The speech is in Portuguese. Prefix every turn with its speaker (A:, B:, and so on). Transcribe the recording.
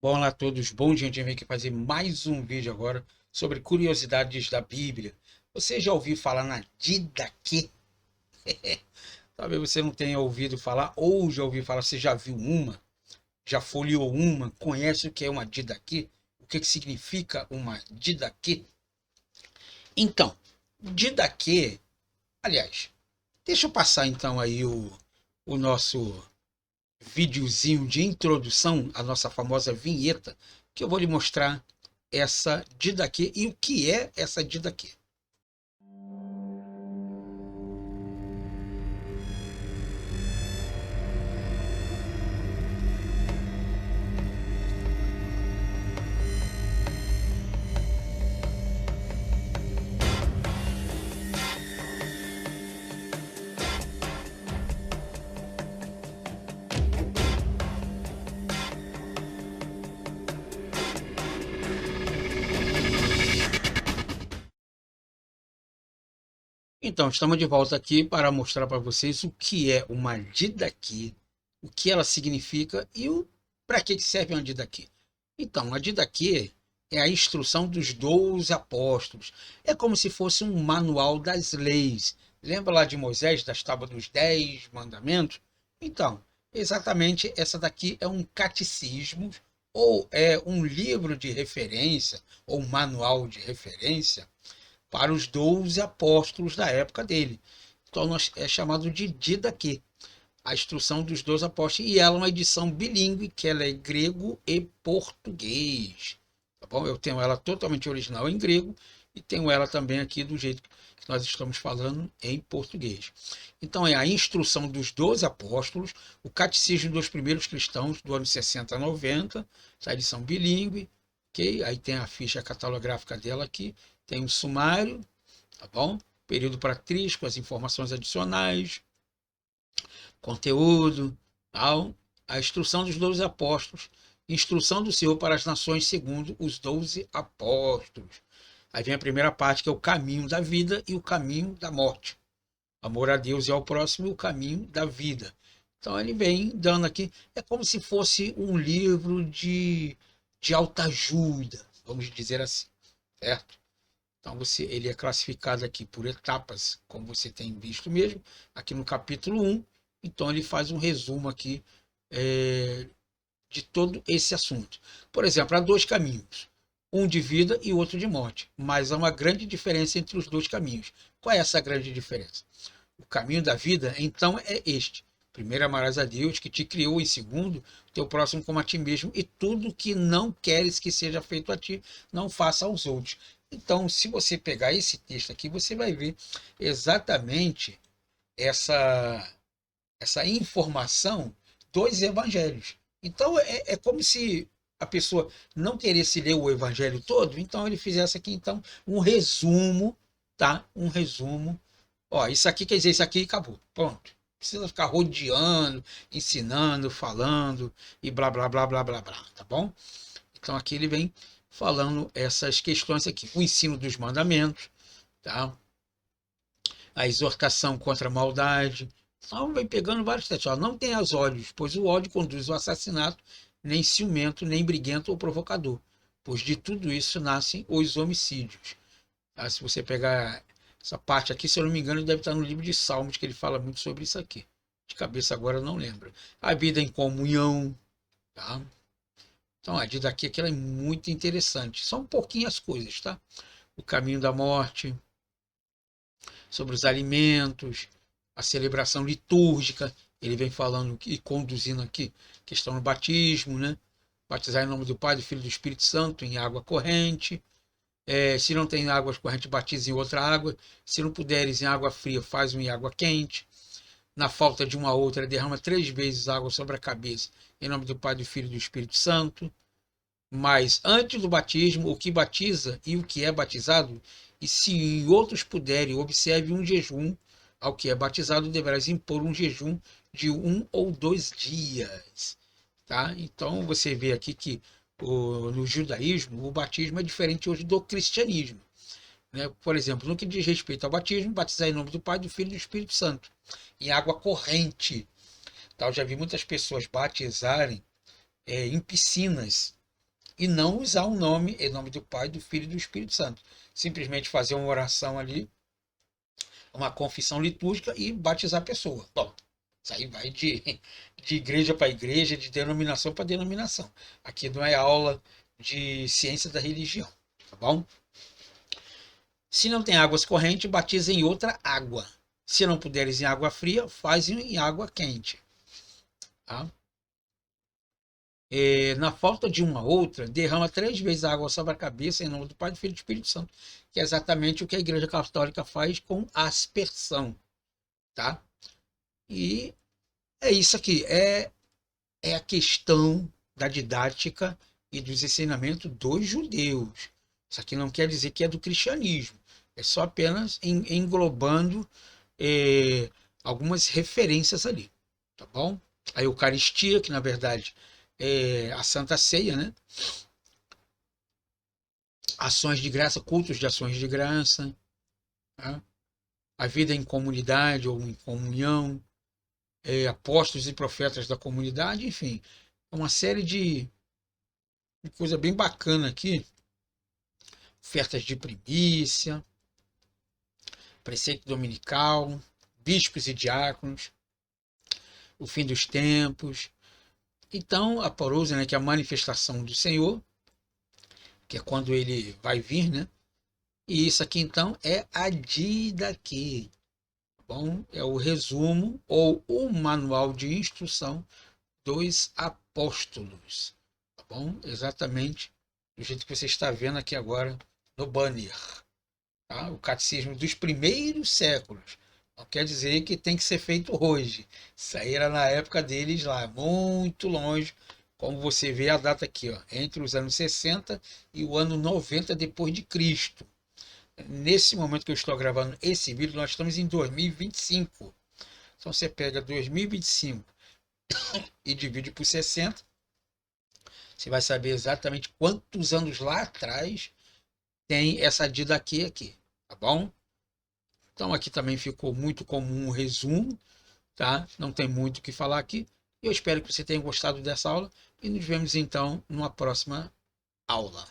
A: Olá a todos, bom dia, a gente vem aqui fazer mais um vídeo agora sobre curiosidades da Bíblia. Você já ouviu falar na Didaquê? Talvez você não tenha ouvido falar, ou já ouviu falar, você já viu uma, já folheou uma, conhece o que é uma Didaquê? O que significa uma Didaquê? Então, Didaquê, aliás, deixa eu passar então aí o nosso videozinho de introdução, a nossa famosa vinheta, que eu vou lhe mostrar essa Didaquê e o que é essa Didaquê. Então, estamos de volta aqui para mostrar para vocês o que é uma Didaquê, o que ela significa e para que serve uma Didaquê. Então, a Didaquê é a instrução dos 12 apóstolos. É como se fosse um manual das leis. Lembra lá de Moisés, das tábuas dos 10 mandamentos? Então, exatamente essa daqui é um catecismo ou é um livro de referência ou um manual de referência para os 12 apóstolos da época dele. Então é chamado de Didaquê, a instrução dos 12 apóstolos, e ela é uma edição bilíngue, que ela é grego e português. Tá bom? Eu tenho ela totalmente original em grego e tenho ela também aqui do jeito que nós estamos falando em português. Então é a instrução dos 12 apóstolos, o catecismo dos primeiros cristãos do ano 60 a 90, essa edição bilíngue, ok? Aí tem a ficha catalográfica dela aqui, tem um sumário, tá bom? Período patrístico, as informações adicionais, conteúdo, tal. A instrução dos 12 apóstolos, instrução do Senhor para as nações segundo os 12 apóstolos. Aí vem a primeira parte, que é o caminho da vida e o caminho da morte. Amor a Deus e ao próximo e o caminho da vida. Então ele vem dando aqui, é como se fosse um livro de autoajuda, vamos dizer assim, certo? Então ele é classificado aqui por etapas, como você tem visto mesmo, aqui no capítulo 1. Então ele faz um resumo aqui é, de todo esse assunto. Por exemplo, há dois caminhos, um de vida e outro de morte, mas há uma grande diferença entre os dois caminhos. Qual é essa grande diferença? O caminho da vida, então, é este. Primeiro, amarás a Deus, que te criou, em segundo, teu próximo como a ti mesmo, e tudo que não queres que seja feito a ti, não faça aos outros. Então, se você pegar esse texto aqui, você vai ver exatamente essa, essa informação dos evangelhos. Então, é como se a pessoa não queresse ler o evangelho todo, então ele fizesse aqui, então, um resumo, tá? Um resumo. Ó, isso aqui quer dizer isso aqui e acabou. Pronto. Precisa ficar rodeando, ensinando, falando e blá blá blá blá blá blá, tá bom? Então aqui ele vem falando essas questões aqui. O ensino dos mandamentos, tá? A exortação contra a maldade. Então vem pegando vários textos. Ó, não tenhas olhos, pois o ódio conduz ao assassinato, nem ciumento, nem briguento ou provocador. Pois de tudo isso nascem os homicídios. Tá? Se você pegar essa parte aqui, se eu não me engano, deve estar no livro de Salmos, que ele fala muito sobre isso aqui. De cabeça agora eu não lembro. A vida em comunhão, tá? Então, a vida aqui ela é muito interessante. São pouquinhas coisas, tá? O caminho da morte, sobre os alimentos, a celebração litúrgica, ele vem falando e conduzindo aqui, questão do batismo, né? Batizar em nome do Pai, do Filho e do Espírito Santo em água corrente. Se não tem água corrente, batize em outra água. Se não puderes em água fria, faz em água quente. Na falta de uma outra, derrama 3 vezes água sobre a cabeça, em nome do Pai, do Filho e do Espírito Santo. Mas antes do batismo, o que batiza e o que é batizado, e se outros puderem, observe um jejum ao que é batizado, deverás impor um jejum de 1 ou 2 dias. Tá? Então você vê aqui que no judaísmo o batismo é diferente hoje do cristianismo. Né? Por exemplo, no que diz respeito ao batismo, batizar em nome do Pai, do Filho e do Espírito Santo, em água corrente. Tá? Eu já vi muitas pessoas batizarem em piscinas. e não usar o nome, em nome do Pai, do Filho e do Espírito Santo. Simplesmente fazer uma oração ali, uma confissão litúrgica e batizar a pessoa. Bom, isso aí vai de igreja para igreja, de denominação para denominação. Aqui não é aula de ciência da religião, tá bom? Se não tem águas correntes, batiza em outra água. Se não puderes em água fria, faz em água quente. Tá? Na falta de uma outra, derrama 3 vezes a água sobre a cabeça em nome do Pai, do Filho e do Espírito Santo, que é exatamente o que a Igreja Católica faz com aspersão. Tá? E é isso aqui, é a questão da didática e dos ensinamentos dos judeus. Isso aqui não quer dizer que é do cristianismo, é só apenas englobando algumas referências ali, tá bom? A Eucaristia, que na verdade é a Santa Ceia, né? Ações de graça, cultos de ações de graça, tá? A vida em comunidade ou em comunhão, apóstolos e profetas da comunidade, enfim, uma série de coisa bem bacana aqui, ofertas de primícia, preceito dominical, bispos e diáconos, o fim dos tempos. Então, a parousia, né, que é a manifestação do Senhor, que é quando ele vai vir, né? E isso aqui, então, é a didaquê. Bom, é o resumo ou o manual de instrução dos apóstolos. Tá bom? Exatamente do jeito que você está vendo aqui agora no banner. Tá? O catecismo dos primeiros séculos. Não quer dizer que tem que ser feito hoje. Isso aí era na época deles lá, muito longe. Como você vê a data aqui, ó, entre os anos 60 e o ano 90 depois de Cristo. Nesse momento que eu estou gravando esse vídeo, nós estamos em 2025. Então você pega 2025 e divide por 60, você vai saber exatamente quantos anos lá atrás tem essa didaquê aqui, tá bom? Então aqui também ficou muito comum um resumo, tá? Não tem muito o que falar aqui. Eu espero que você tenha gostado dessa aula e nos vemos então numa próxima aula.